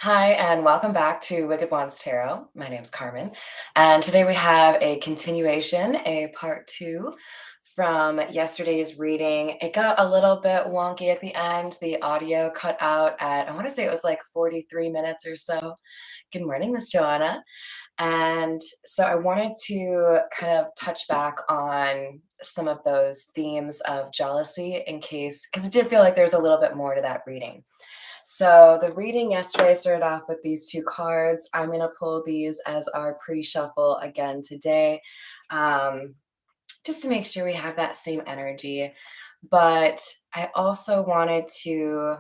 Hi, and welcome back to Wicked Wands Tarot. My name's Carmen, and today we have a continuation, a part two from yesterday's reading. It got a little bit wonky at the end. The audio cut out at, I want to say it was like 43 minutes or so. Good morning, Miss Joanna. And so I wanted to kind of touch back on some of those themes of jealousy in case, because it did feel like there's a little bit more to that reading. So the reading yesterday started off with these two cards. I'm going to pull these as our pre-shuffle again today, um, just to make sure we have that same energy. But I also wanted to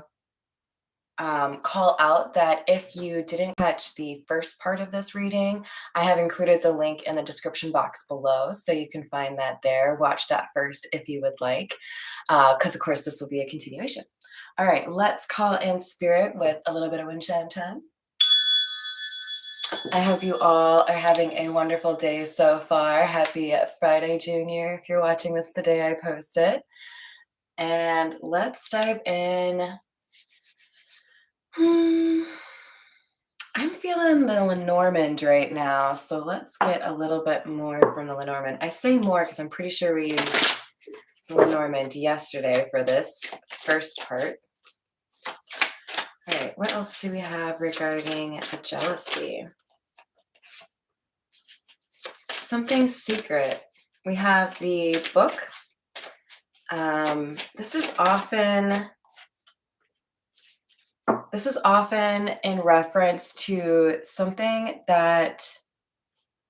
call out that if you didn't catch the first part of this reading, I have included the link in the description box below, so you can find that there. Watch that first if you would like, because of course this will be a continuation. All right, let's call in spirit with a little bit of wind chime time. I hope you all are having a wonderful day so far. Happy Friday, Junior, if you're watching this the day I posted. And let's dive in. I'm feeling the Lenormand right now, so let's get a little bit more from the Lenormand. I say more because I'm pretty sure we used the Lenormand yesterday for this first part. All right, what else do we have regarding the jealousy? Something secret. We have the book. This is often in reference to something that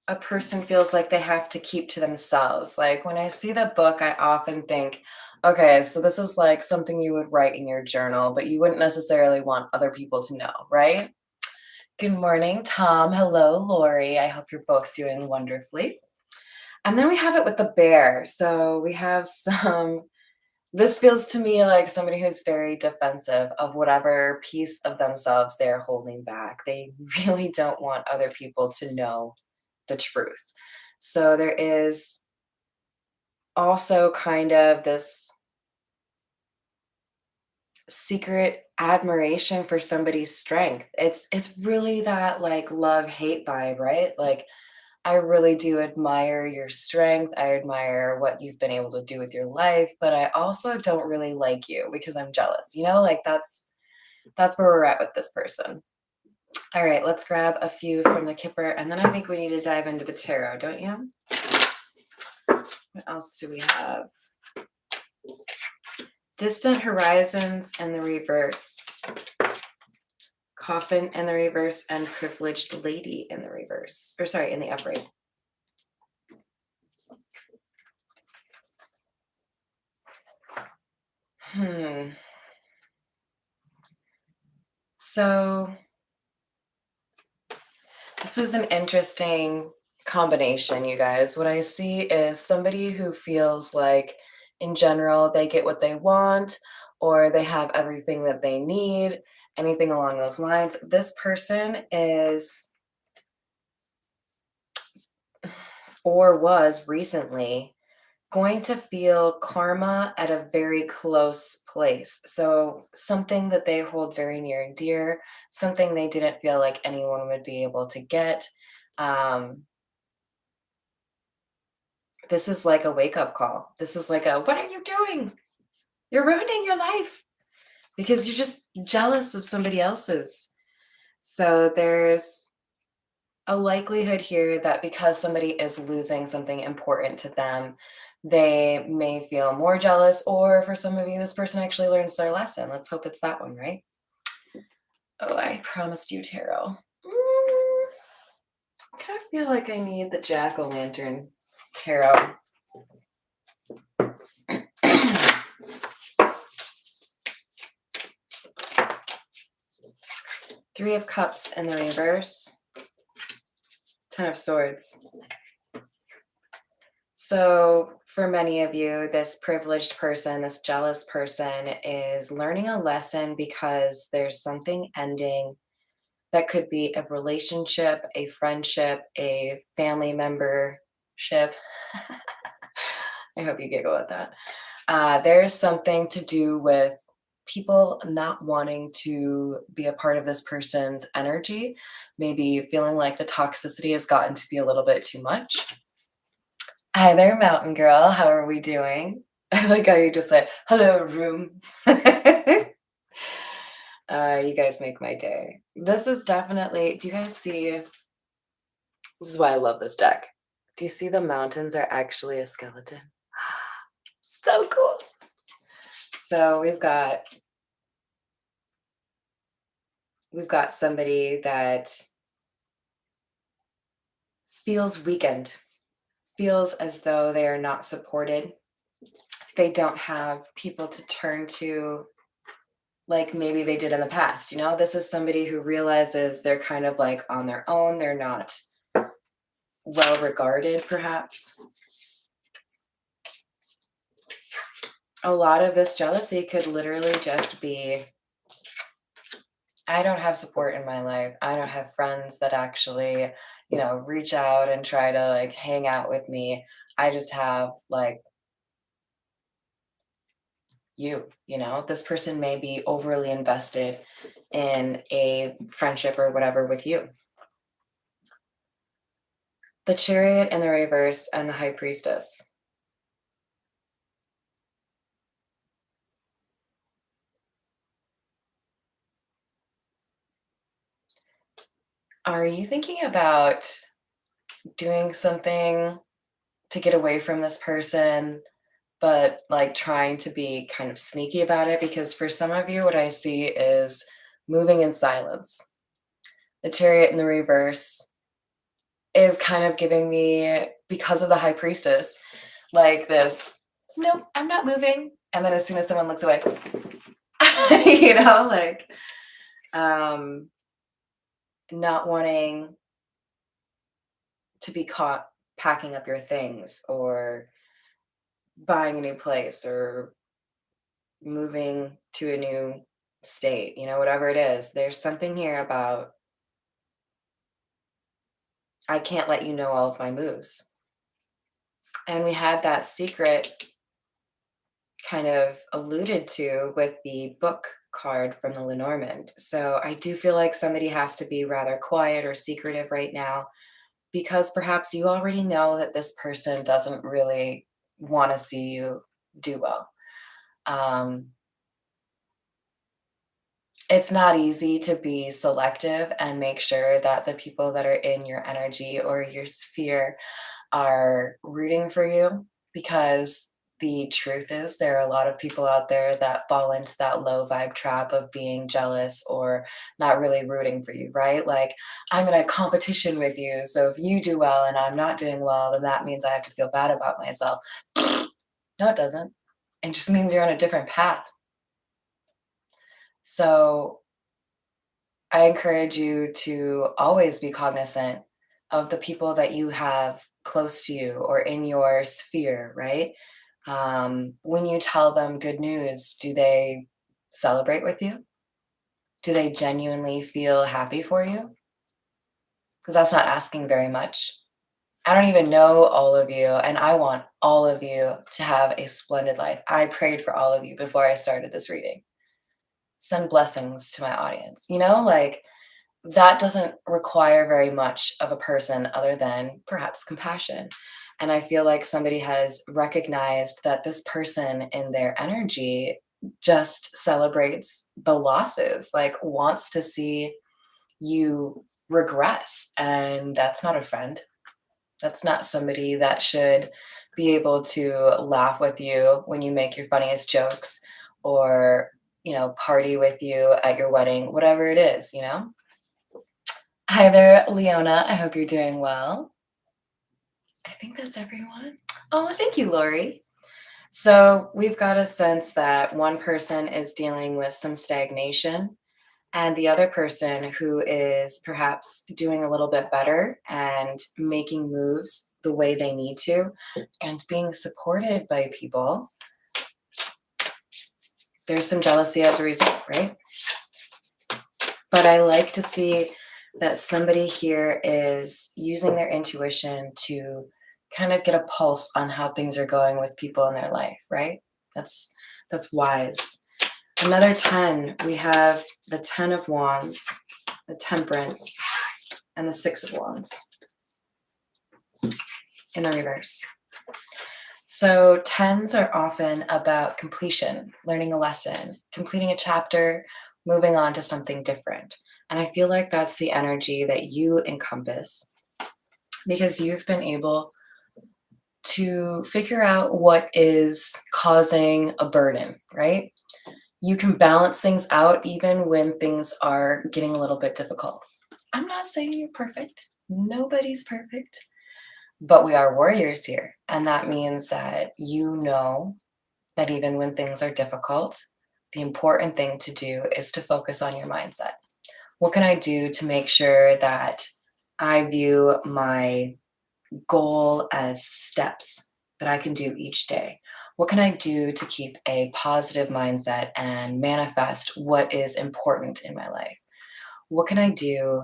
a person feels like they have to keep to themselves. Like when I see the book, I often think, okay, so this is like something you would write in your journal, but you wouldn't necessarily want other people to know, right? Good morning, Tom. Hello, Lori. I hope you're both doing wonderfully. And then we have it with the bear. So we have this feels to me like somebody who's very defensive of whatever piece of themselves they're holding back. They really don't want other people to know the truth. So there is also kind of this secret admiration for somebody's strength. It's really that like love-hate vibe, right? Like I really do admire your strength. I admire what you've been able to do with your life, but I also don't really like you because I'm jealous. Like that's where we're at with this person. All right, let's grab a few from the Kipper, and then I think we need to dive into the tarot, don't you? What else do we have? Distant horizons in the reverse. Coffin in the reverse and privileged lady in the reverse. Or sorry, in the upright. So this is an interesting combination, you guys. What I see is somebody who feels like in general they get what they want or they have everything that they need, anything along those lines. This person is or was recently going to feel karma at a very close place. So something that they hold very near and dear, something they didn't feel like anyone would be able to get. This is like a wake-up call. This is like what are you doing? You're ruining your life because you're just jealous of somebody else's. So there's a likelihood here that because somebody is losing something important to them, they may feel more jealous, or for some of you, this person actually learns their lesson. Let's hope it's that one, right? Oh, I promised you tarot. I kind of feel like I need the jack-o'-lantern tarot. Three of Cups in the reverse. Ten of Swords. So for many of you, this privileged person, this jealous person is learning a lesson because there's something ending that could be a relationship, a friendship, a family membership. I hope you giggle at that. There's something to do with people not wanting to be a part of this person's energy, maybe feeling like the toxicity has gotten to be a little bit too much. Hi there, mountain girl. How are we doing? I like how you just said, hello, room. You guys make my day. This is definitely, do you guys see? This is why I love this deck. Do you see the mountains are actually a skeleton? So cool. So we've got somebody that feels weakened, feels as though they are not supported. They don't have people to turn to like maybe they did in the past. This is somebody who realizes they're kind of like on their own. They're not well regarded, perhaps. A lot of this jealousy could literally just be, I don't have support in my life. I don't have friends that actually, reach out and try to like hang out with me. I just have like this person may be overly invested in a friendship or whatever with you. The Chariot in the reverse and the High Priestess. Are you thinking about doing something to get away from this person, but like trying to be kind of sneaky about it? Because for some of you, what I see is moving in silence. The Chariot in the reverse is kind of giving me, because of the High Priestess, like this, nope, I'm not moving. And then as soon as someone looks away, like not wanting to be caught packing up your things or buying a new place or moving to a new state, whatever it is. There's something here about, I can't let you know all of my moves. And we had that secret kind of alluded to with the book card from the Lenormand. So I do feel like somebody has to be rather quiet or secretive right now, because perhaps you already know that this person doesn't really want to see you do well. It's not easy to be selective and make sure that the people that are in your energy or your sphere are rooting for you, because the truth is there are a lot of people out there that fall into that low vibe trap of being jealous or not really rooting for you, right? Like, I'm in a competition with you, so if you do well and I'm not doing well, then that means I have to feel bad about myself. No, it doesn't. It just means you're on a different path. So I encourage you to always be cognizant of the people that you have close to you or in your sphere, right? When you tell them good news, do they celebrate with you? Do they genuinely feel happy for you? Because that's not asking very much. I don't even know all of you, and I want all of you to have a splendid life. I prayed for all of you before I started this reading. Send blessings to my audience. Like, that doesn't require very much of a person other than perhaps compassion. And I feel like somebody has recognized that this person in their energy just celebrates the losses, like wants to see you regress. And that's not a friend. That's not somebody that should be able to laugh with you when you make your funniest jokes or, party with you at your wedding, whatever it is. Hi there, Leona. I hope you're doing well. I think that's everyone. Oh, thank you, Lori. So we've got a sense that one person is dealing with some stagnation, and the other person who is perhaps doing a little bit better and making moves the way they need to and being supported by people. There's some jealousy as a result, right? But I like to see that somebody here is using their intuition to kind of get a pulse on how things are going with people in their life, right? That's wise. Another 10, we have the 10 of Wands, the Temperance, and the 6 of Wands in the reverse. So 10s are often about completion, learning a lesson, completing a chapter, moving on to something different. And I feel like that's the energy that you encompass because you've been able to figure out what is causing a burden, right? You can balance things out even when things are getting a little bit difficult. I'm not saying you're perfect. Nobody's perfect. But we are warriors here. And that means that you know that even when things are difficult, the important thing to do is to focus on your mindset. What can I do to make sure that I view my goal as steps that I can do each day? What can I do to keep a positive mindset and manifest what is important in my life? What can I do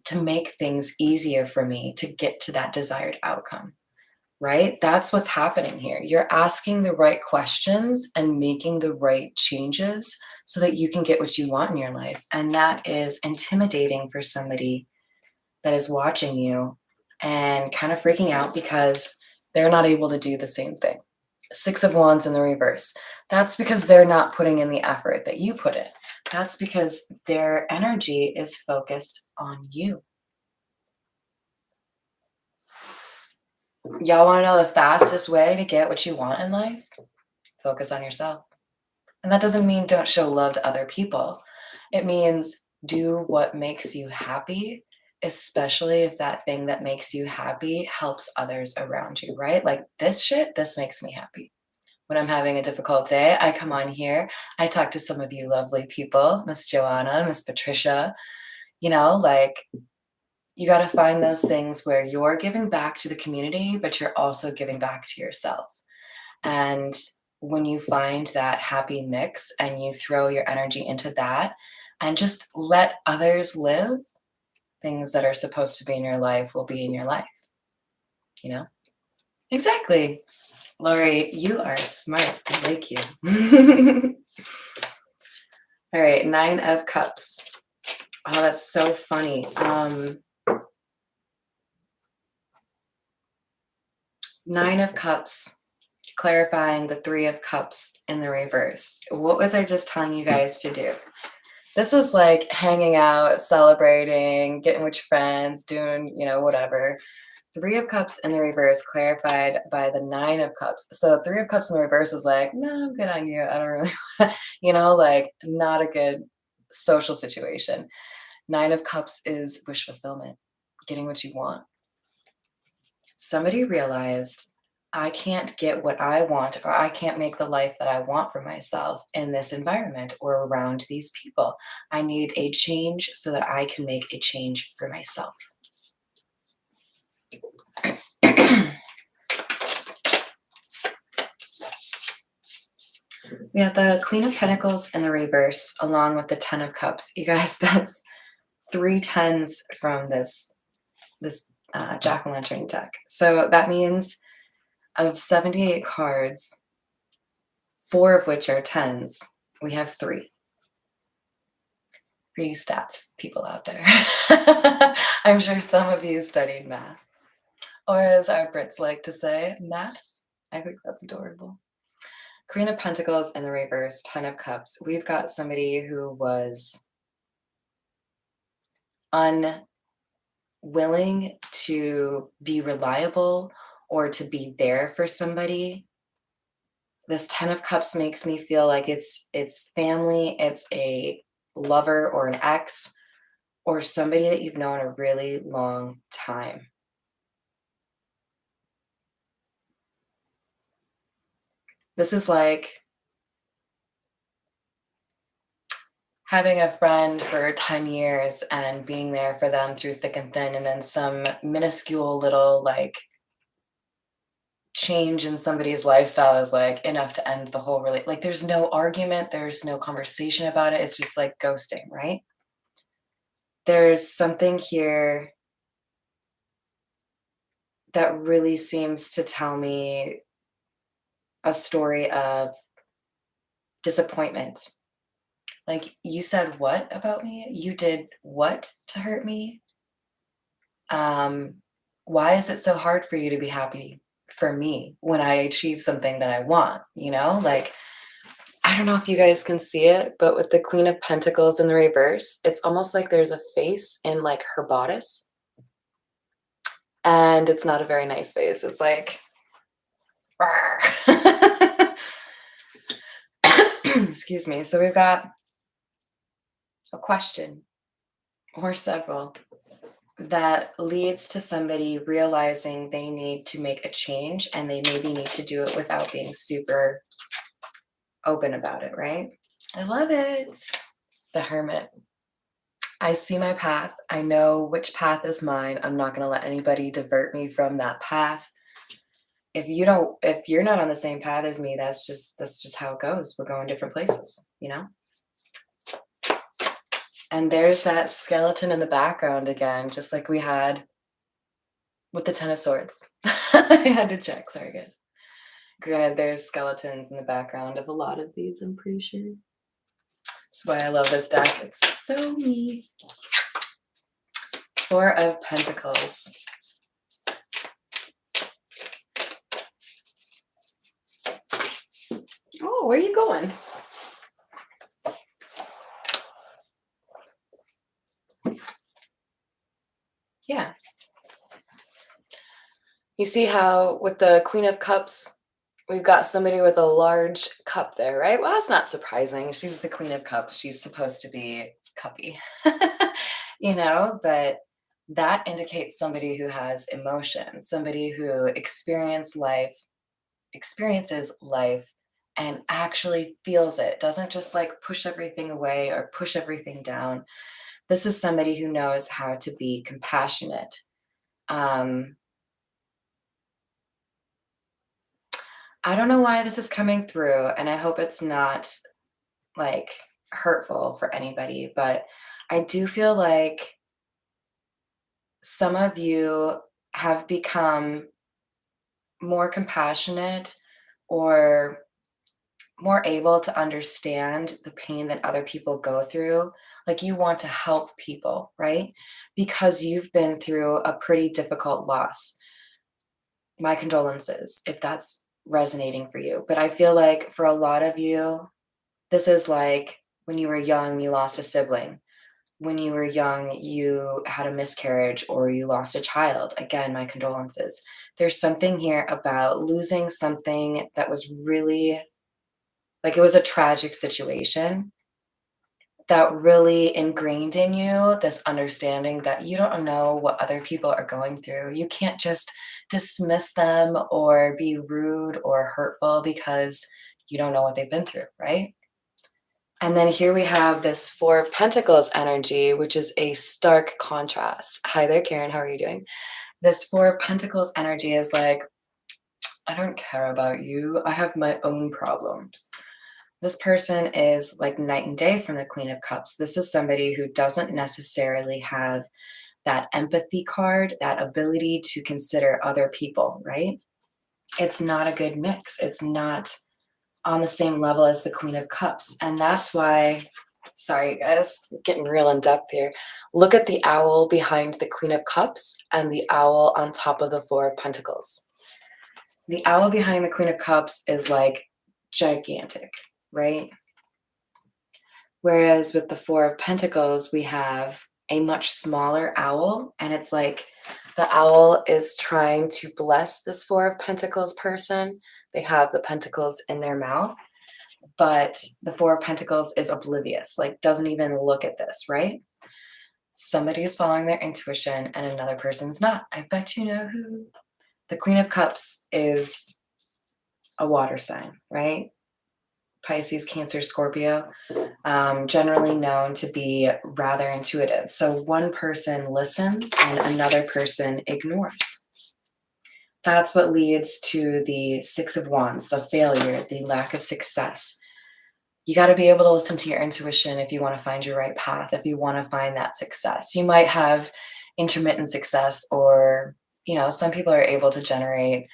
to make things easier for me to get to that desired outcome? Right? That's what's happening here. You're asking the right questions and making the right changes so that you can get what you want in your life. And that is intimidating for somebody that is watching you and kind of freaking out because they're not able to do the same thing. 6 of Wands in the reverse. That's because they're not putting in the effort that you put in. That's because their energy is focused on you. Y'all want to know the fastest way to get what you want in life? Focus on yourself. And that doesn't mean don't show love to other people. It means do what makes you happy, especially if that thing that makes you happy helps others around you, right? Like this makes me happy. When I'm having a difficult day, I come on here, I talk to some of you lovely people, Miss Joanna, Miss Patricia, like you got to find those things where you're giving back to the community, but you're also giving back to yourself. And when you find that happy mix and you throw your energy into that and just let others live, things that are supposed to be in your life will be in your life, you know? Exactly. Lori, you are smart. I like you. All right, 9 of Cups. Oh, that's so funny. 9 of Cups, clarifying the 3 of Cups in the reverse. What was I just telling you guys to do? This is like hanging out, celebrating, getting with your friends, doing, whatever. 3 of Cups in the reverse clarified by the 9 of Cups. So 3 of Cups in the reverse is like, no, I'm good on you. I don't really, like not a good social situation. 9 of Cups is wish fulfillment, getting what you want. Somebody realized I can't get what I want, or I can't make the life that I want for myself in this environment or around these people. I need a change so that I can make a change for myself. We have the Queen of Pentacles in the reverse, along with the 10 of Cups. You guys, that's 3 10s from this Jack-o'-lantern deck. So that means of 78 cards, 4 of which are 10s, we have 3. For you stats people out there. I'm sure some of you studied math. Or as our Brits like to say, maths. I think that's adorable. Queen of Pentacles in the reverse, 10 of Cups. We've got somebody who was unwilling to be reliable or to be there for somebody. This 10 of Cups makes me feel like it's family, it's a lover or an ex, or somebody that you've known a really long time. This is like having a friend for 10 years and being there for them through thick and thin, and then some minuscule little change in somebody's lifestyle is like enough to end the whole like there's no argument, there's no conversation about it. It's just like ghosting, right? There's something here that really seems to tell me a story of disappointment Like, you said what about me? You did what to hurt me? Um, why is it so hard for you to be happy for me when I achieve something that I want? You know, like, I don't know if you guys can see it, but with the Queen of Pentacles in the reverse, it's almost like there's a face in like her bodice. And it's not a very nice face. It's like, excuse me. So we've got a question or several that leads to somebody realizing they need to make a change and they maybe need to do it without being super open about it, right? I love it. The Hermit. I see my path. I know which path is mine. I'm not going to let anybody divert me from that path. If you're not on the same path as me, that's just how it goes. We're going different places, you know? And there's that skeleton in the background again, just like we had with the Ten of Swords. I had to check, sorry guys. Granted, there's skeletons in the background of a lot of these, I'm pretty sure. That's why I love this deck. It's so me. Four of Pentacles. Oh, where are you going? Yeah. You see how with the Queen of Cups, we've got somebody with a large cup there, right? Well, that's not surprising. She's the Queen of Cups. She's supposed to be cuppy, you know, but that indicates somebody who has emotion, somebody who experiences life and actually feels it, doesn't just like push everything away or push everything down. This is somebody who knows how to be compassionate. Um, I don't know why this is coming through, and I hope it's not like hurtful for anybody, but I do feel like some of you have become more compassionate or more able to understand the pain that other people go through. Like you want to help people, right? Because you've been through a pretty difficult loss. My condolences if that's resonating for you. But I feel like for a lot of you, this is like when you were young, you lost a sibling. When you were young, you had a miscarriage or you lost a child. Again, my condolences. There's something here about losing something that was really like it was a tragic situation that really ingrained in you this understanding that you don't know what other people are going through. You can't just dismiss them or be rude or hurtful because you don't know what they've been through, right? And then here we have this Four of Pentacles energy, which is a stark contrast. Hi there, Karen. How are you doing? This Four of Pentacles energy is like, I don't care about you. I have my own problems. This person is like night and day from the Queen of Cups. This is somebody who doesn't necessarily have that empathy card, that ability to consider other people, right? It's not a good mix. It's not on the same level as the Queen of Cups. And that's why, sorry guys, getting real in depth here. Look at the owl behind the Queen of Cups and the owl on top of the Four of Pentacles. The owl behind the Queen of Cups is like gigantic, right? Whereas with the Four of Pentacles, we have a much smaller owl, and it's like the owl is trying to bless this Four of Pentacles person. They have the pentacles in their mouth, but the Four of Pentacles is oblivious, like doesn't even look at this, right? Somebody is following their intuition and another person's not. I bet you know who. The Queen of Cups is a water sign, right? Pisces, Cancer, Scorpio, generally known to be rather intuitive. So one person listens and another person ignores. That's what leads to the Six of Wands, the failure, the lack of success. You got to be able to listen to your intuition if you want to find your right path, if you want to find that success. You might have intermittent success, or, you know, some people are able to generate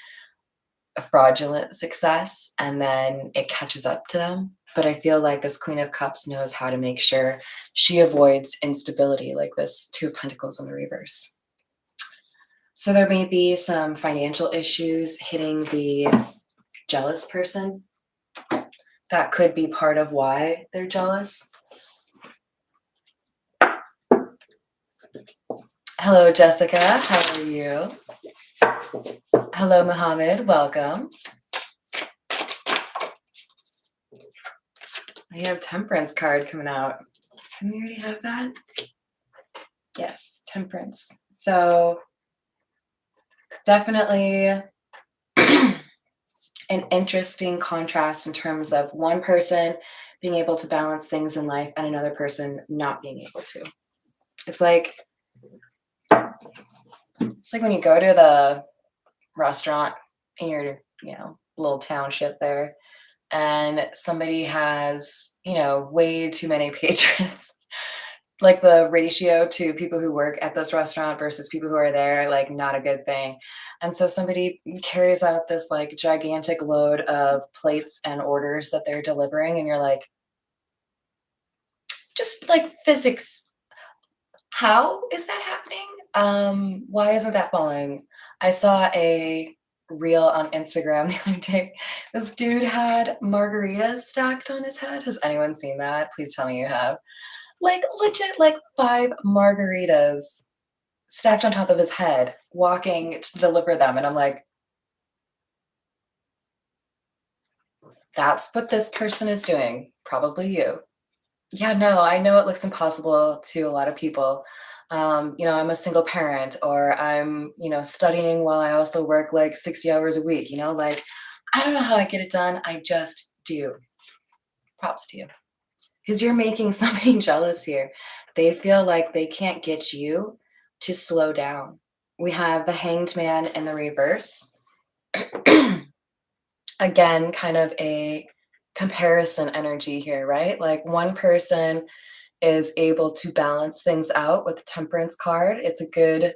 a fraudulent success and then it catches up to them. But I feel like this Queen of Cups knows how to make sure she avoids instability, like this Two of Pentacles in the reverse. So there may be some financial issues hitting the jealous person. That could be part of why they're jealous. Hello, Jessica. How are you? Hello, Mohammed. Welcome. I have Temperance card coming out. Can we already have that? Yes, Temperance. So definitely an interesting contrast in terms of one person being able to balance things in life and another person not being able to. It's like when you go to the restaurant in your, little township there, and somebody has, way too many patrons. Like the ratio to people who work at this restaurant versus people who are there, like not a good thing. And so somebody carries out this like gigantic load of plates and orders that they're delivering, and you're like, just like physics, how is that happening? Why isn't that falling? I saw a reel on Instagram the other day. This dude had margaritas stacked on his head. Has anyone seen that? Please tell me you have. Like legit, like 5 margaritas stacked on top of his head, walking to deliver them. And I'm like, that's what this person is doing. Probably you. Yeah, no, I know it looks impossible to a lot of people. I'm a single parent, or I'm, studying while I also work like 60 hours a week, like I don't know how I get it done. I just do. Props to you. Because you're making somebody jealous here. They feel like they can't get you to slow down. We have the Hanged Man in the reverse. Again, kind of a comparison energy here, right? Like one person is able to balance things out with the Temperance card. It's a good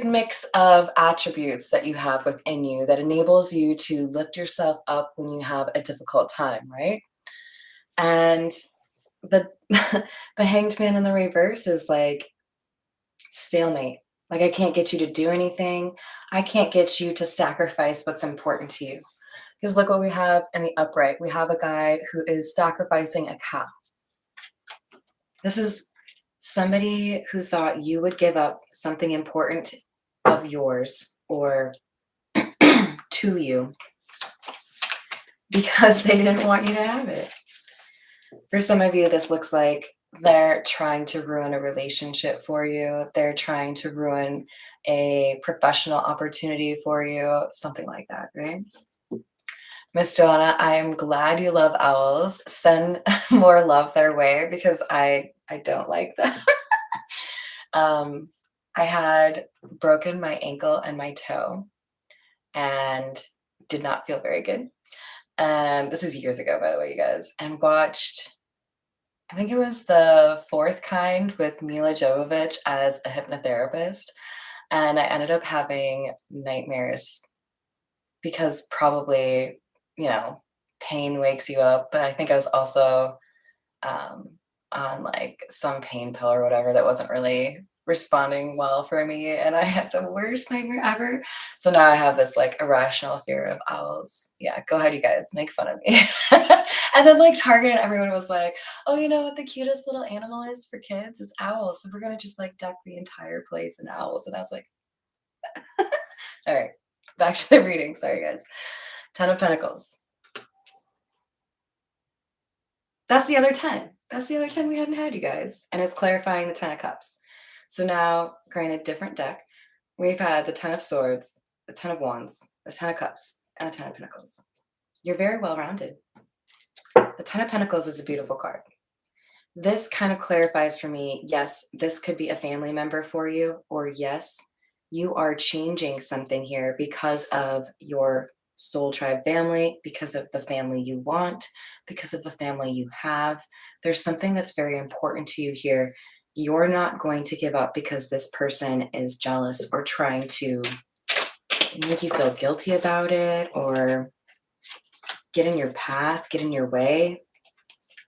mix of attributes that you have within you that enables you to lift yourself up when you have a difficult time, right? And the the Hanged Man in the reverse is like stalemate. Like I can't get you to do anything. I can't get you to sacrifice what's important to you. Because look what we have in the upright. We have a guy who is sacrificing a cow. This is somebody who thought you would give up something important of yours or to you because they didn't want you to have it. For some of you, this looks like they're trying to ruin a relationship for you. They're trying to ruin a professional opportunity for you, something like that, right? Miss Joanna, I am glad you love owls. Send more love their way because I don't like them. I had broken my ankle and my toe and did not feel very good. And this is years ago, by the way, you guys, and watched, I think it was The Fourth Kind with Mila Jovovich as a hypnotherapist. And I ended up having nightmares because probably, pain wakes you up. But I think I was also on like some pain pill or whatever that wasn't really responding well for me. And I had the worst nightmare ever. So now I have this like irrational fear of owls. Yeah, go ahead, you guys, make fun of me. And then like Target and everyone was like, oh, you know what the cutest little animal is for kids is owls. So we're going to just like deck the entire place in owls. And I was like, all right, back to the reading. Sorry, guys. 10 of Pentacles. That's the other 10. That's the other 10 we hadn't had, you guys. And it's clarifying the 10 of Cups. So now, granted, different deck. We've had the 10 of Swords, the 10 of Wands, the 10 of Cups, and the 10 of Pentacles. You're very well-rounded. The 10 of Pentacles is a beautiful card. This kind of clarifies for me, yes, this could be a family member for you, or yes, you are changing something here because of your soul tribe family, because of the family you want, because of the family you have. There's something that's very important to you here. You're not going to give up because this person is jealous or trying to make you feel guilty about it, or get in your path, get in your way,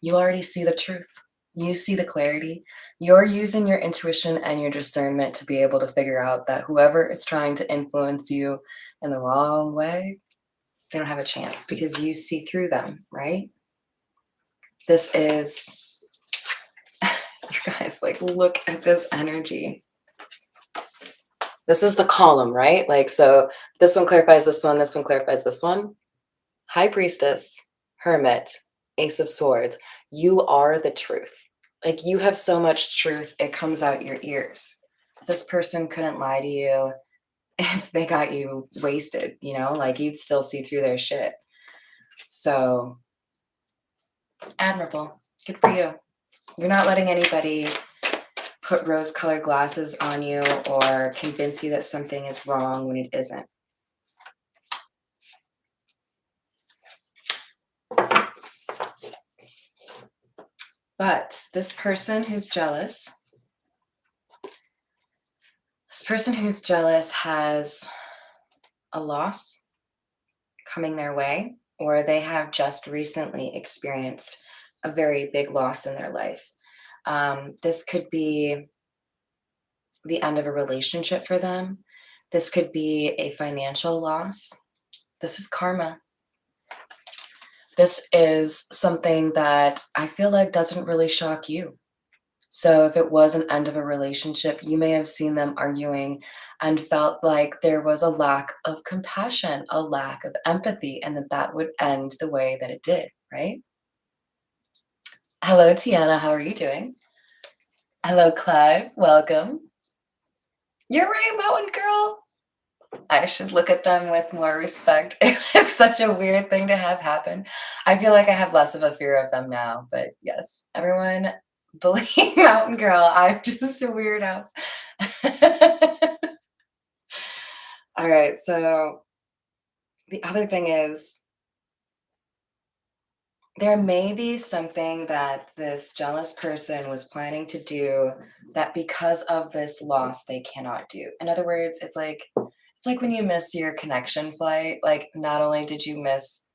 you already see the truth. You see the clarity. You're using your intuition and your discernment to be able to figure out that whoever is trying to influence you in the wrong way, they don't have a chance because you see through them, right? This is, you guys, like, look at this energy. This is the column, right? Like, so this one clarifies this one clarifies this one. High Priestess, Hermit, Ace of Swords. You are the truth. Like, you have so much truth, it comes out your ears. This person couldn't lie to you if they got you wasted, you know? Like, you'd still see through their shit. So, admirable. Good for you. You're not letting anybody put rose-colored glasses on you or convince you that something is wrong when it isn't. But this person who's jealous has a loss coming their way, or they have just recently experienced a very big loss in their life. This could be the end of a relationship for them. This could be a financial loss. This is karma. This is something that I feel like doesn't really shock you. So if it was an end of a relationship, you may have seen them arguing and felt like there was a lack of compassion, a lack of empathy, and that would end the way that it did, right? Hello, Tiana. How are you doing? Hello, Clive. Welcome. You're right, Mountain Girl. I should look at them with more respect. It was such a weird thing to have happen. I feel like I have less of a fear of them now, but yes, everyone believe Mountain Girl. I'm just a weirdo. All right, so the other thing is there may be something that this jealous person was planning to do that because of this loss they cannot do. In other words, it's like when you miss your connection flight, like not only did you miss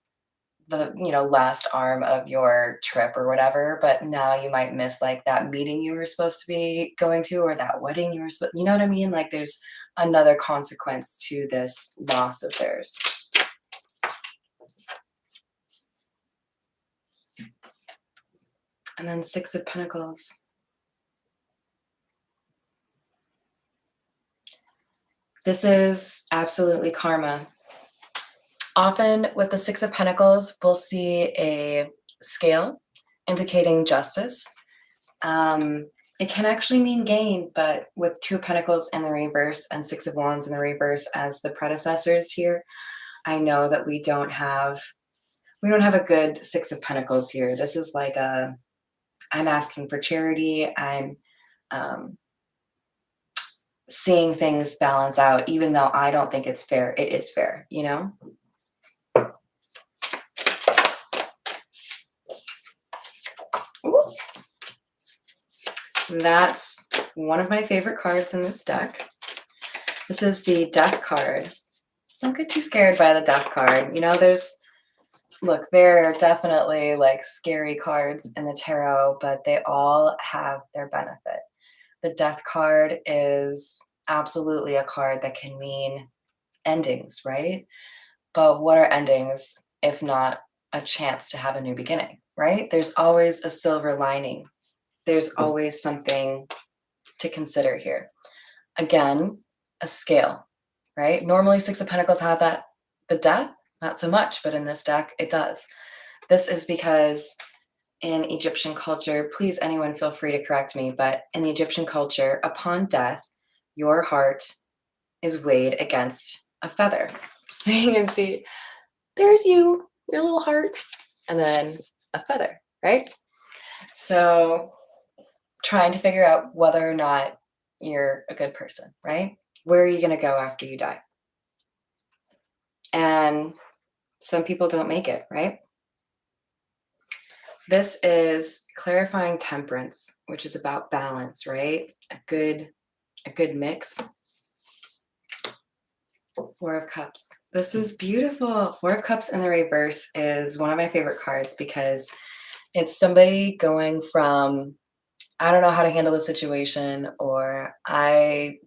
the, last arm of your trip or whatever, but now you might miss like that meeting you were supposed to be going to or that wedding you were supposed, you know what I mean? Like there's another consequence to this loss of theirs. And then Six of Pentacles. This is absolutely karma. Often with the Six of Pentacles, we'll see a scale indicating justice. It can actually mean gain, but with Two of Pentacles in the reverse and Six of Wands in the reverse as the predecessors here, I know that we don't have a good Six of Pentacles here. This is like I'm asking for charity. I'm seeing things balance out, even though I don't think it's fair. It is fair, you know? Ooh. That's one of my favorite cards in this deck. This is the Death card. Don't get too scared by the Death card. You know, there are definitely like scary cards in the tarot, but they all have their benefit. The Death card is absolutely a card that can mean endings, right? But what are endings if not a chance to have a new beginning, right? There's always a silver lining. There's always something to consider here. Again, a scale, right? Normally Six of Pentacles have that. The Death, not so much, but in this deck, it does. This is because in Egyptian culture, please anyone feel free to correct me, but in the Egyptian culture, upon death, your heart is weighed against a feather. So you can see, there's you, your little heart, and then a feather, right? So trying to figure out whether or not you're a good person, right? Where are you going to go after you die? And some people don't make it, right? This is clarifying Temperance, which is about balance, right? A good mix. Four of Cups. This is beautiful. Four of Cups in the reverse is one of my favorite cards because it's somebody going from, I don't know how to handle the situation, or I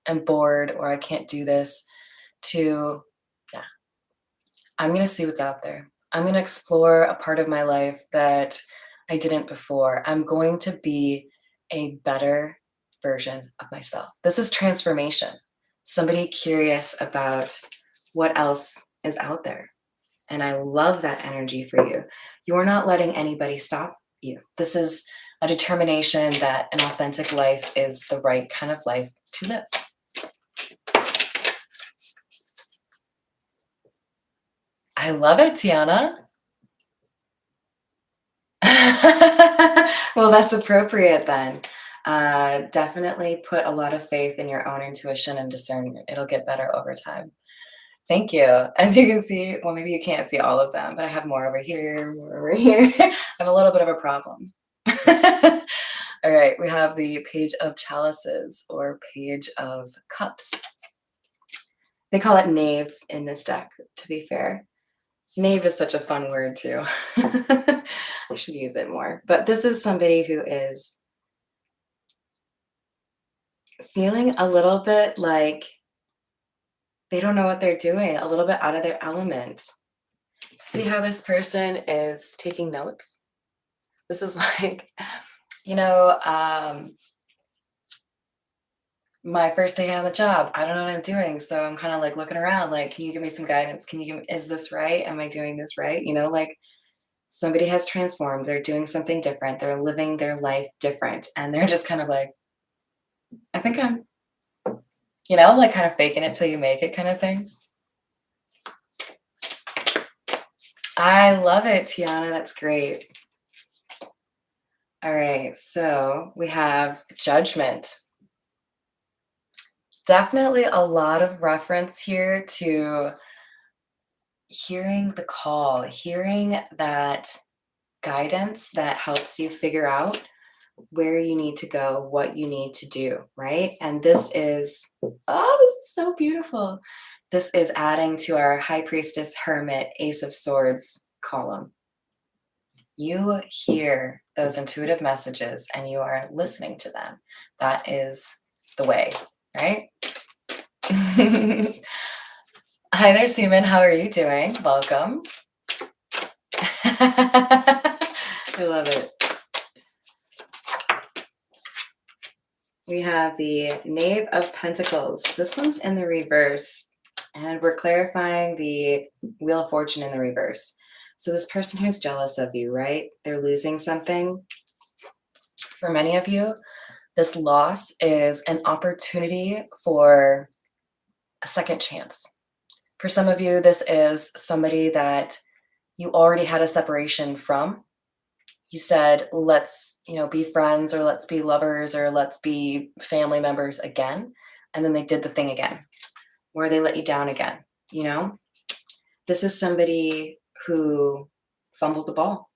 am bored, or I can't do this, to, yeah, I'm going to see what's out there. I'm going to explore a part of my life that I didn't before. I'm going to be a better version of myself. This is transformation. Somebody curious about what else is out there. And I love that energy for you. You're not letting anybody stop you. This is a determination that an authentic life is the right kind of life to live. I love it, Tiana. Well, that's appropriate then. Definitely put a lot of faith in your own intuition and discernment. It'll get better over time. Thank you. As you can see, well, maybe you can't see all of them, but I have more over here, more over here. I have a little bit of a problem. All right, we have the Page of Chalices or Page of Cups. They call it Knave in this deck, to be fair. Knave is such a fun word too. I should use it more. But this is somebody who is feeling a little bit like they don't know what they're doing, a little bit out of their element. See how this person is taking notes? This is like, you know, my first day on the job. I don't know what I'm doing. So I'm kind of like looking around, like, can you give me some guidance? Can you give me, is this right? Am I doing this right? You know, like somebody has transformed. They're doing something different. They're living their life different. And they're just kind of like, I think I'm, you know, like kind of faking it till you make it kind of thing. I love it, Tiana. That's great. All right. So we have Judgment. Definitely a lot of reference here to hearing the call, hearing that guidance that helps you figure out where you need to go, what you need to do, right? And this is, oh, this is so beautiful. This is adding to our High Priestess, Hermit, Ace of Swords column. You hear those intuitive messages and you are listening to them. That is the way, right? Hi there, Seaman. How are you doing? Welcome. I love it. We have the Knave of Pentacles. This one's in the reverse, and we're clarifying the Wheel of Fortune in the reverse. So this person who's jealous of you, right? They're losing something. For many of you, this loss is an opportunity for a second chance. For some of you, this is somebody that you already had a separation from. You said, let's, you know, be friends, or let's be lovers, or let's be family members again. And then they did the thing again, or they let you down again, you know? This is somebody who fumbled the ball.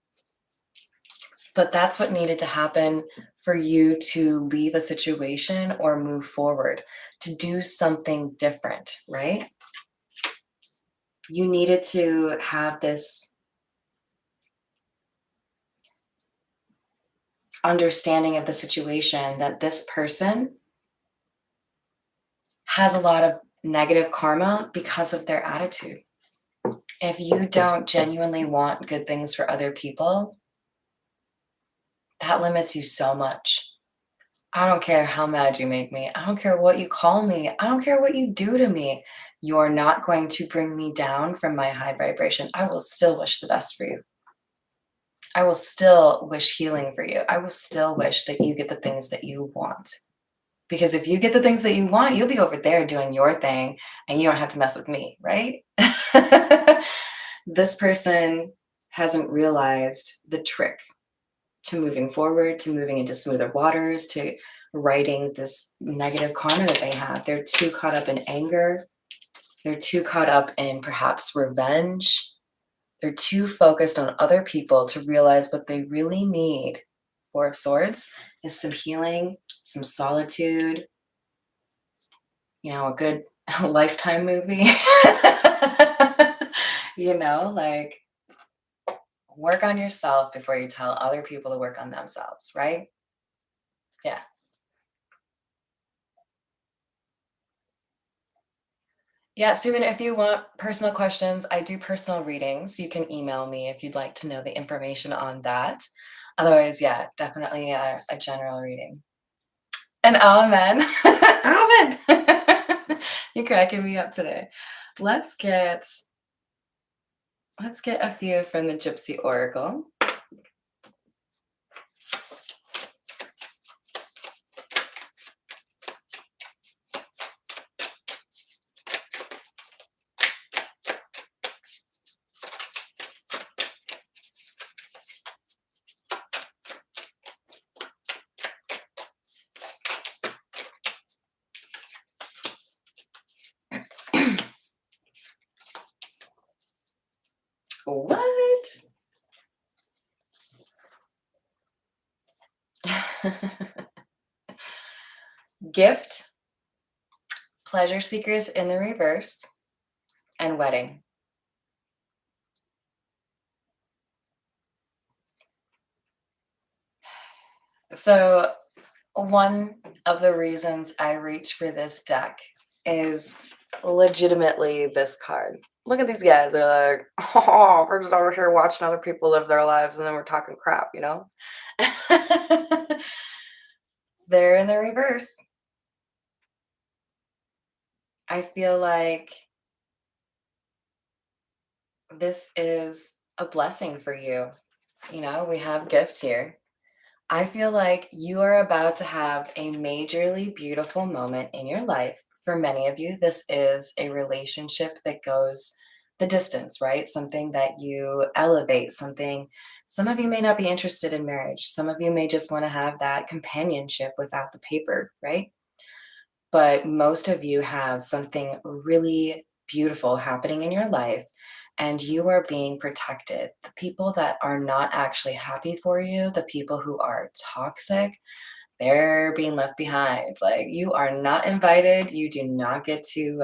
But that's what needed to happen for you to leave a situation or move forward, to do something different, right? You needed to have this understanding of the situation that this person has a lot of negative karma because of their attitude. If you don't genuinely want good things for other people, that limits you so much. I don't care how mad you make me. I don't care what you call me. I don't care what you do to me. You're not going to bring me down from my high vibration. I will still wish the best for you. I will still wish healing for you. I will still wish that you get the things that you want. Because if you get the things that you want, you'll be over there doing your thing and you don't have to mess with me, right? This person hasn't realized the trick to moving forward, to moving into smoother waters, to righting this negative karma that they have. They're too caught up in anger. They're too caught up in perhaps revenge. They're too focused on other people to realize what they really need. Four of Swords is some healing, some solitude, a good Lifetime movie. Like, work on yourself before you tell other people to work on themselves, right? Yeah. Yeah, Stephen, if you want personal questions, I do personal readings. You can email me if you'd like to know the information on that. Otherwise, yeah, definitely a general reading. And amen. Amen. You're cracking me up today. Let's get let's get a few from the Gypsy Oracle. What? Gift, pleasure seekers in the reverse, and wedding. So, one of the reasons I reach for this deck is legitimately this card. Look at these guys. They're like, oh, we're just over here watching other people live their lives and then we're talking crap, They're in the reverse. I feel like this is a blessing for you. We have gift here. I feel like you are about to have a majorly beautiful moment in your life. For many of you, this is a relationship that goes the distance, right? Something that you elevate, something. Some of you may not be interested in marriage. Some of you may just want to have that companionship without the paper, right? But most of you have something really beautiful happening in your life and you are being protected. The people that are not actually happy for you, the people who are toxic, they're being left behind. Like, you are not invited. You do not get to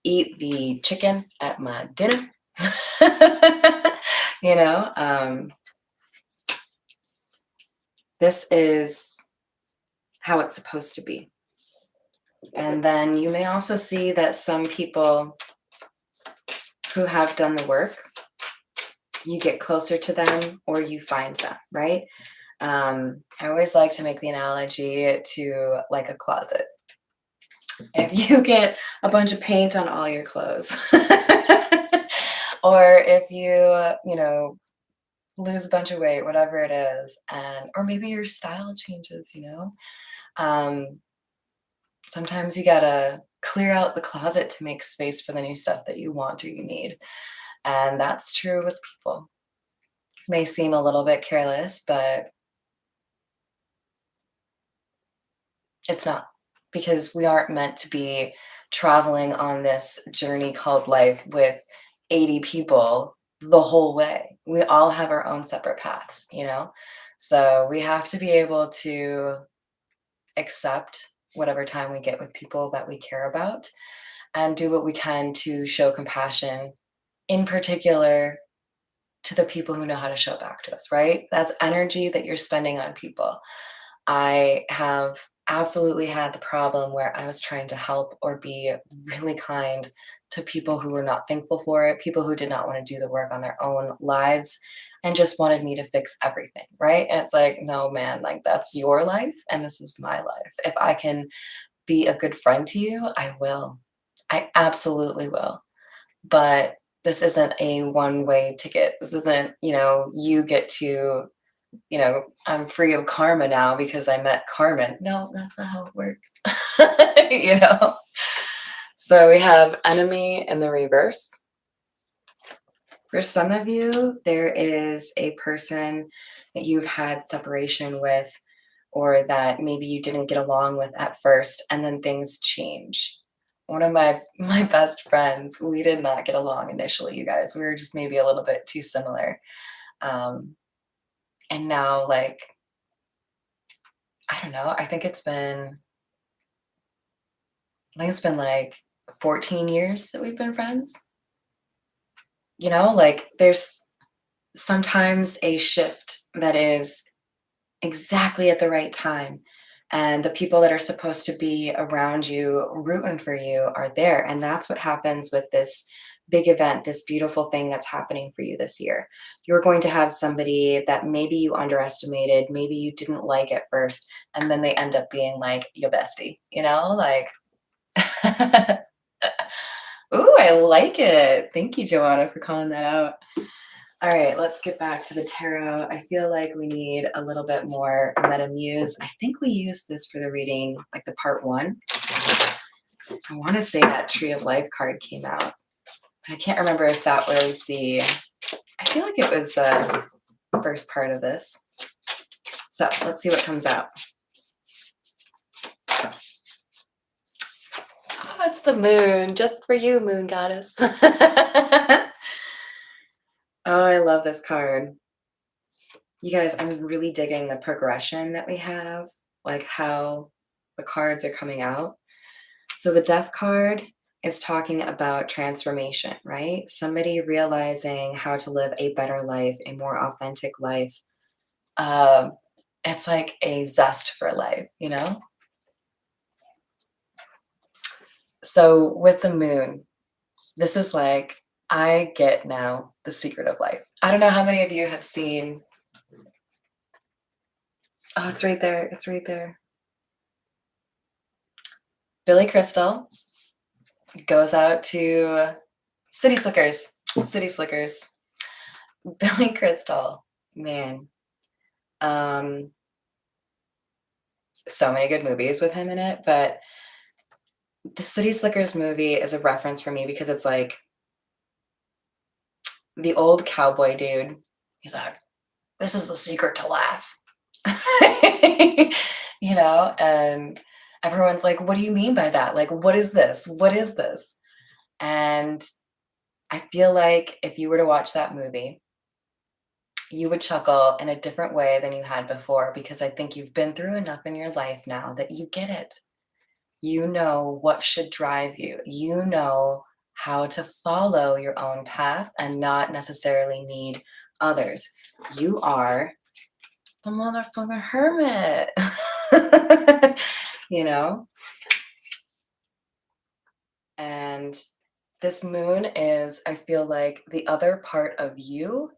eat the chicken at my dinner. you know, um, this is how it's supposed to be. And then you may also see that some people who have done the work, you get closer to them or you find them, right? I always like to make the analogy to like a closet. If you get a bunch of paint on all your clothes, or if lose a bunch of weight, whatever it is, or maybe your style changes, um, sometimes you gotta clear out the closet to make space for the new stuff that you want or you need. And that's true with people. May seem a little bit careless, but it's not, because we aren't meant to be traveling on this journey called life with 80 people the whole way. We all have our own separate paths. So we have to be able to accept whatever time we get with people that we care about and do what we can to show compassion, in particular to the people who know how to show back to us, right? That's energy that you're spending on people. I have absolutely had the problem where I was trying to help or be really kind to people who were not thankful for it, people who did not want to do the work on their own lives and just wanted me to fix everything, right? And it's like, no, man, like, that's your life and this is my life. If I can be a good friend to you, I will. I absolutely will. But this isn't a one-way ticket. This isn't, you get to, I'm free of karma now because I met Carmen. No, that's not how it works. you know? So we have enemy in the reverse. For some of you, there is a person that you've had separation with, or that maybe you didn't get along with at first, and then things change. One of my best friends, we did not get along initially, you guys. We were just maybe a little bit too similar. Um, and now, like, I don't know, I think it's been I think it's been like 14 years that we've been friends. You know, like there's sometimes a shift that is exactly at the right time. And the people that are supposed to be around you, rooting for you, are there. And that's what happens with this big event, this beautiful thing that's happening for you this year. You're going to have somebody that maybe you underestimated, maybe you didn't like at first, and then they end up being like your bestie, you know? Like, ooh, I like it. Thank you, Joanna, for calling that out. All right, let's get back to the tarot. I feel like we need a little bit more Meta Muse. I think we used this for the reading, like the part one. I want to say that Tree of Life card came out. I can't remember if that was I feel like it was the first part of this. So let's see what comes out. Oh, it's the moon, just for you, moon goddess. Oh, I love this card. You guys, I'm really digging the progression that we have, like how the cards are coming out. So the Death card is talking about transformation, right? Somebody realizing how to live a better life, a more authentic life. Um, it's like a zest for life, you know? So with the moon, this is like, I get now the secret of life. I don't know how many of you have seen. Oh, it's right there. It's right there. Billy Crystal goes out to City Slickers. City Slickers. Billy Crystal, man. Um, so many good movies with him in it, but the City Slickers movie is a reference for me because it's like the old cowboy dude. He's like, this is the secret to laugh. You know, and everyone's like, what do you mean by that? Like, what is this? What is this? And I feel like if you were to watch that movie, you would chuckle in a different way than you had before because I think you've been through enough in your life now that you get it. You know what should drive you. You know how to follow your own path and not necessarily need others. You are the motherfucking hermit. You know? And this moon is, I feel like, the other part of you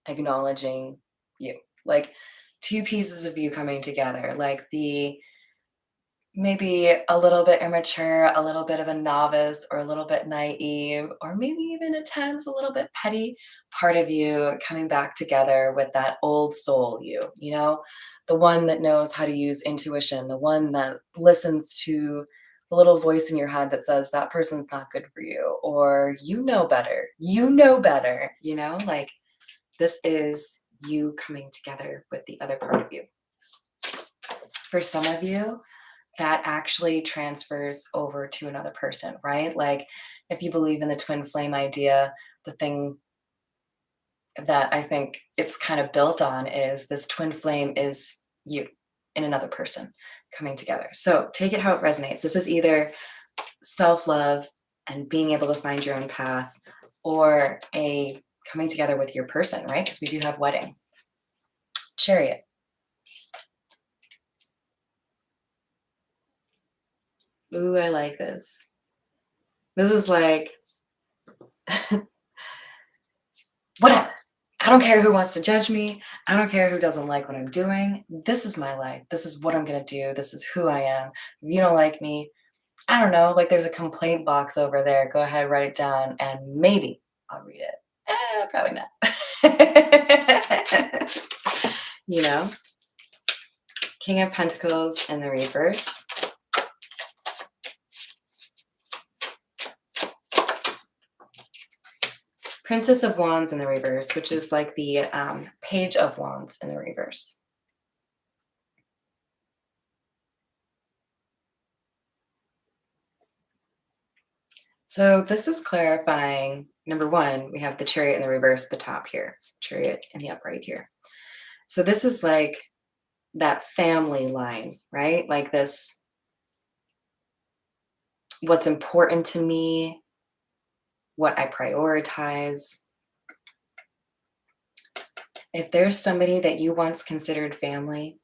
acknowledging you. Like two pieces of you coming together. Like the maybe a little bit immature, a little bit of a novice, or a little bit naive, or maybe even at times a little bit petty part of you coming back together with that old soul you know, the one that knows how to use intuition, the one that listens to the little voice in your head that says that person's not good for you, or you know better, you know, like this is you coming together with the other part of you. For some of you, that actually transfers over to another person, right? Like if you believe in the twin flame idea, the thing that I think it's kind of built on is this twin flame is you in another person coming together. So take it how it resonates. This is either self-love and being able to find your own path or a coming together with your person, right? Because we do have wedding. Chariot. Ooh, I like this. This is like, whatever. I don't care who wants to judge me. I don't care who doesn't like what I'm doing. This is my life. This is what I'm going to do. This is who I am. If you don't like me, I don't know. Like there's a complaint box over there. Go ahead, write it down, and maybe I'll read it. Probably not. You know? King of Pentacles in the reverse. Princess of Wands in the reverse, which is like the Page of Wands in the reverse. So this is clarifying, number one, we have the Chariot in the reverse at the top here, Chariot in the upright here. So this is like that family line, right? Like this what's important to me, what I prioritize. If there's somebody that you once considered family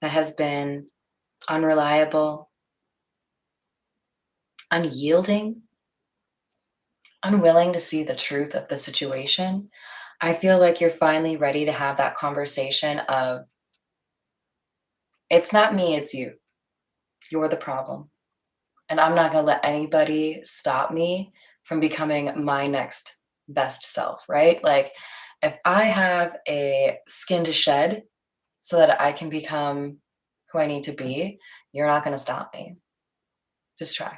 that has been unreliable, unyielding, unwilling to see the truth of the situation, I feel like you're finally ready to have that conversation of, it's not me, it's you. You're the problem. And I'm not going to let anybody stop me from becoming my next best self, right? Like, if I have a skin to shed so that I can become who I need to be, you're not going to stop me. Just try.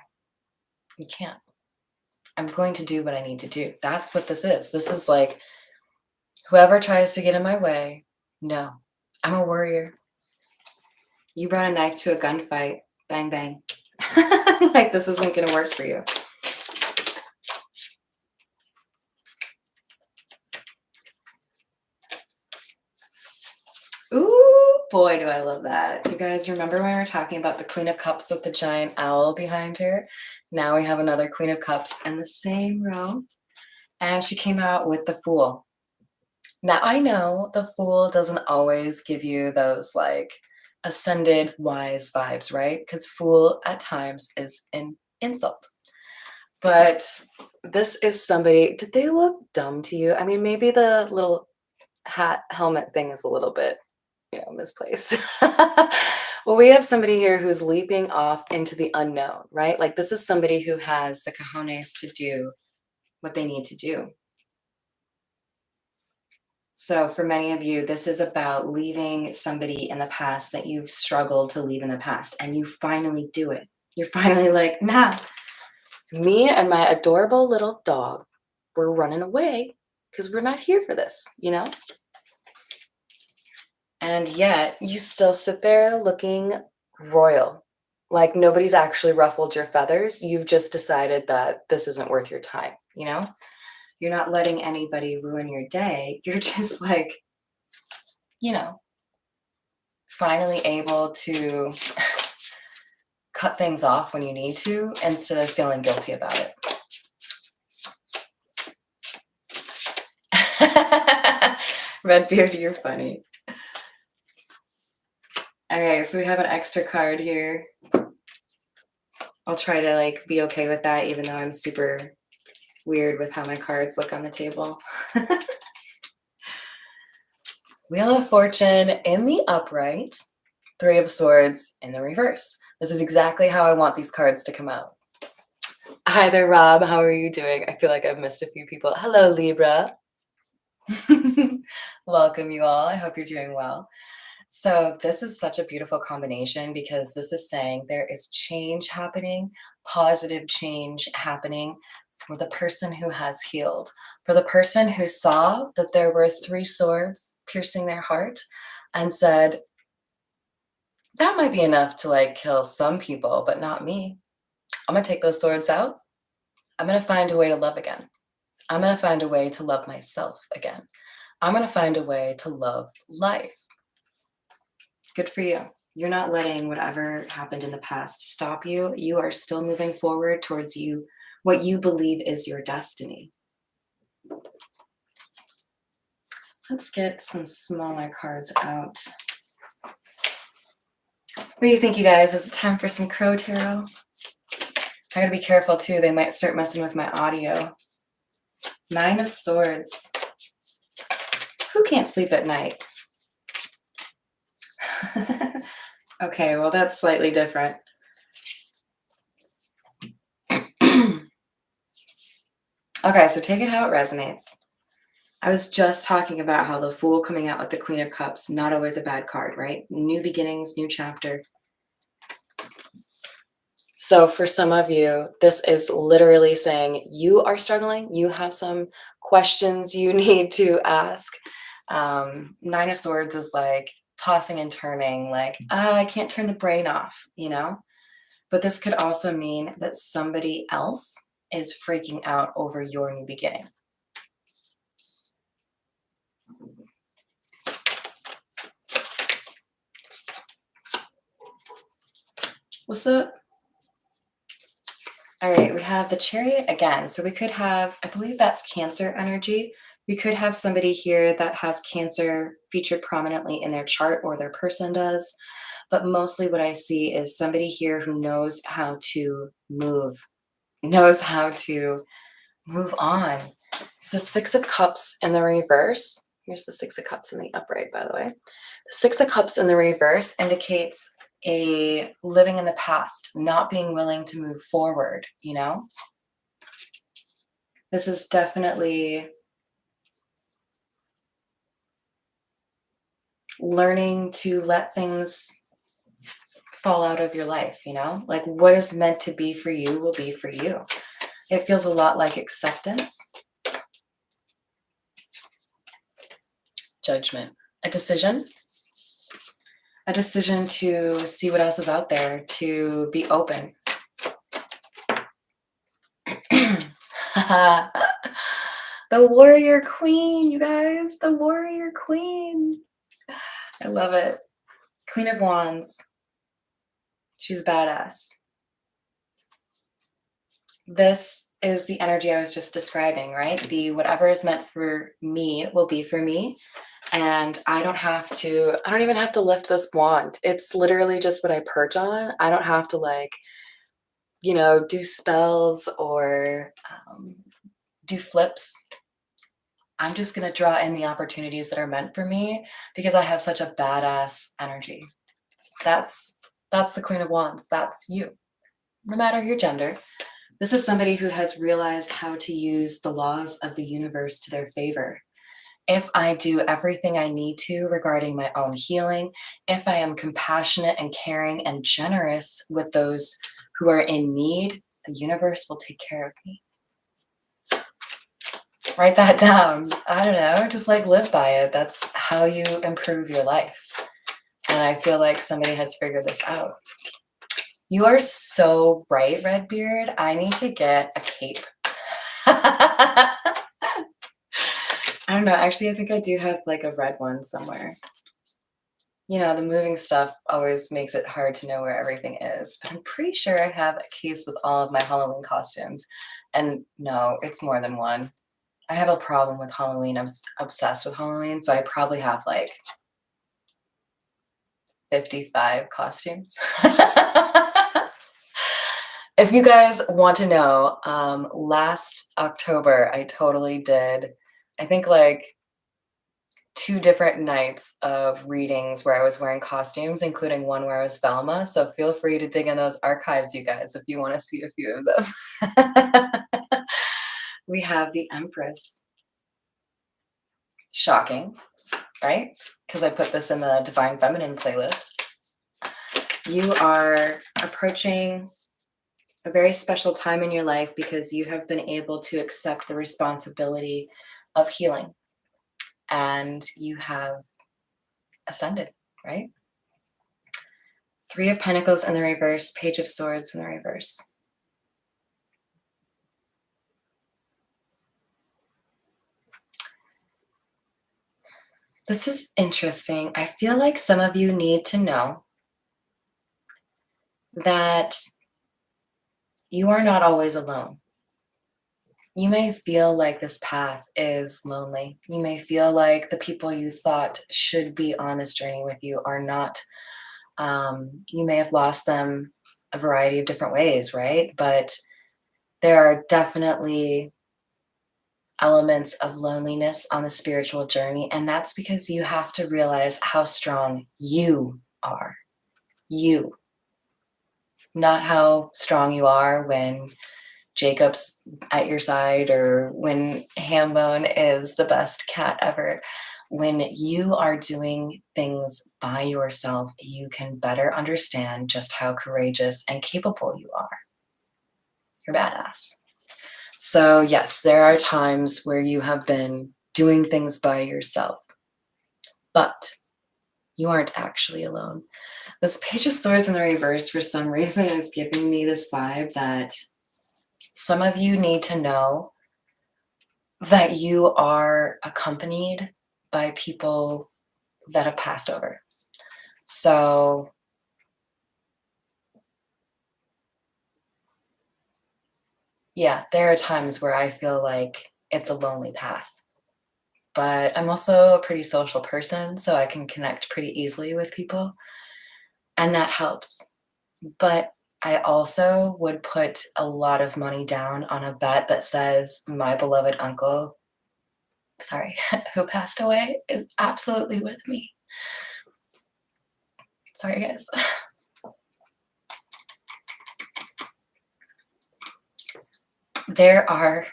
You can't. I'm going to do what I need to do. That's what this is. This is like, whoever tries to get in my way, no. I'm a warrior. You brought a knife to a gunfight. Bang, bang. Like, this isn't going to work for you. Ooh, boy, do I love that. You guys remember when we were talking about the Queen of Cups with the giant owl behind her? Now we have another Queen of Cups in the same row. And she came out with the Fool. Now, I know the Fool doesn't always give you those like ascended wise vibes, right? Because Fool at times is an insult. But this is somebody, did they look dumb to you? I mean, maybe the little hat helmet thing is a little bit, misplaced. Well, we have somebody here who's leaping off into the unknown, right? Like, this is somebody who has the cojones to do what they need to do. So for many of you, this is about leaving somebody in the past that you've struggled to leave in the past, and you finally do it. You're finally like, nah, me and my adorable little dog, we're running away because we're not here for this, And yet you still sit there looking royal. Like nobody's actually ruffled your feathers. You've just decided that this isn't worth your time, You're not letting anybody ruin your day. You're just like, you know, finally able to cut things off when you need to instead of feeling guilty about it. Redbeard, you're funny. Okay, so we have an extra card here. I'll try to be okay with that, even though I'm super weird with how my cards look on the table. Wheel of Fortune in the upright, Three of Swords in the reverse. This is exactly how I want these cards to come out. Hi there, Rob. How are you doing? I feel like I've missed a few people. Hello, Libra. Welcome, you all. I hope you're doing well. So this is such a beautiful combination because this is saying there is change happening, positive change happening for the person who has healed, for the person who saw that there were three swords piercing their heart and said, that might be enough to kill some people, but not me. I'm going to take those swords out. I'm going to find a way to love again. I'm going to find a way to love myself again. I'm going to find a way to love life. Good for you. You're not letting whatever happened in the past stop you. You are still moving forward towards what you believe is your destiny. Let's get some smaller cards out. What do you think, you guys? Is it time for some Crow Tarot? I gotta be careful too. They might start messing with my audio. Nine of Swords. Who can't sleep at night? Okay, well, that's slightly different. Okay, so take it how it resonates. I was just talking about how the Fool coming out with the Queen of Cups, not always a bad card, right? New beginnings, new chapter. So for some of you, this is literally saying you are struggling. You have some questions you need to ask. Nine of Swords is like tossing and turning, I can't turn the brain off, But this could also mean that somebody else is freaking out over your new beginning. What's up? All right, we have the Chariot again. So we could have, I believe that's Cancer energy. We could have somebody here that has Cancer featured prominently in their chart, or their person does. But mostly what I see is somebody here who knows how to move, knows how to move on. It's the Six of Cups in the reverse. Here's the Six of Cups in the upright, by the way. The Six of Cups in the reverse indicates a living in the past, not being willing to move forward, you know? This is definitely learning to let things fall out of your life, you know? Like what is meant to be for you will be for you. It feels a lot like acceptance, judgment, a decision to see what else is out there, to be open. The warrior queen, you guys, the warrior queen. I love it. Queen of Wands. She's badass. This is the energy I was just describing, right? The whatever is meant for me will be for me. And I don't even have to lift this wand. It's literally just what I perch on. I don't have to do spells or do flips. I'm just going to draw in the opportunities that are meant for me because I have such a badass energy. That's the Queen of Wands. That's you. No matter your gender. This is somebody who has realized how to use the laws of the universe to their favor. If I do everything I need to regarding my own healing, if I am compassionate and caring and generous with those who are in need, the universe will take care of me. Write that down. I don't know, just like live by it. That's how you improve your life. And I feel like somebody has figured this out. You are so bright, Redbeard. I need to get a cape. I don't know. Actually, I think I do have like a red one somewhere. You know, the moving stuff always makes it hard to know where everything is. But I'm pretty sure I have a case with all of my Halloween costumes. And no, it's more than one. I have a problem with Halloween. I'm obsessed with Halloween. So I probably have like 55 costumes. If you guys want to know, last October, I totally did, I think like 2 different nights of readings where I was wearing costumes, including one where I was Velma. So feel free to dig in those archives, you guys, if you want to see a few of them. We have the Empress. Shocking, right? Because I put this in the Divine Feminine playlist. You are approaching a very special time in your life because you have been able to accept the responsibility of healing and you have ascended, right? 3 of Pentacles in the reverse, Page of Swords in the reverse. This is interesting. I feel like some of you need to know that you are not always alone. You may feel like this path is lonely. You may feel like the people you thought should be on this journey with you are not. You may have lost them a variety of different ways, right? But there are definitely elements of loneliness on the spiritual journey. And that's because you have to realize how strong you are. You. Not how strong you are when Jacob's at your side or when Hambone is the best cat ever. When you are doing things by yourself, you can better understand just how courageous and capable you are. You're badass. So yes, there are times where you have been doing things by yourself, but you aren't actually alone. This Page of Swords in the reverse, for some reason, is giving me this vibe that some of you need to know that you are accompanied by people that have passed over. So yeah, there are times where I feel like it's a lonely path. But I'm also a pretty social person, so I can connect pretty easily with people, and that helps. But I also would put a lot of money down on a bet that says my beloved uncle, sorry, who passed away, is absolutely with me. Sorry, guys. There are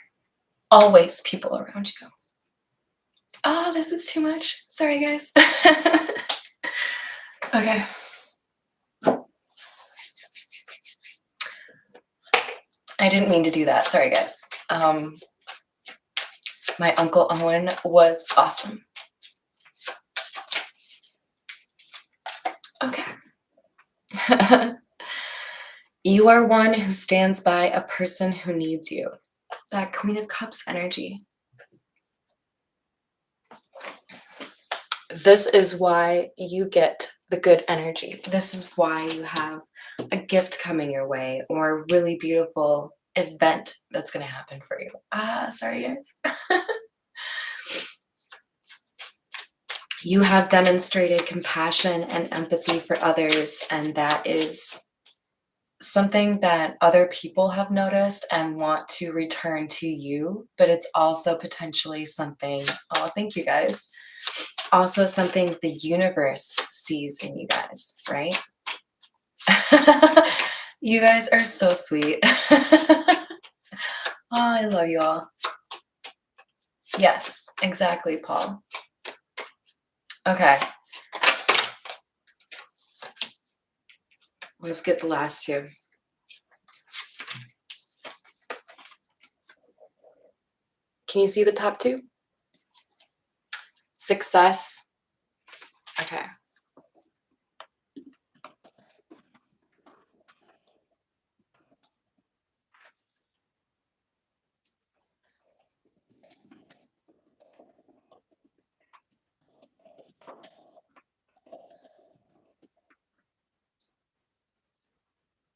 always people around you. Oh, this is too much. Sorry, guys. Okay. I didn't mean to do that. Sorry, guys. My Uncle Owen was awesome. Okay. You are one who stands by a person who needs you. That Queen of Cups energy. This is why you get the good energy. This is why you have a gift coming your way or a really beautiful event that's going to happen for you. Sorry, guys. You have demonstrated compassion and empathy for others, and that is something that other people have noticed and want to return to you, but it's also potentially something, oh, thank you guys, also something the universe sees in you guys, right? You guys are so sweet. Oh, I love you all. Yes, exactly, Paul. Okay. Let's get the last two. Can you see the top two? Success. Okay.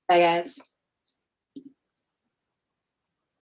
Bye, guys.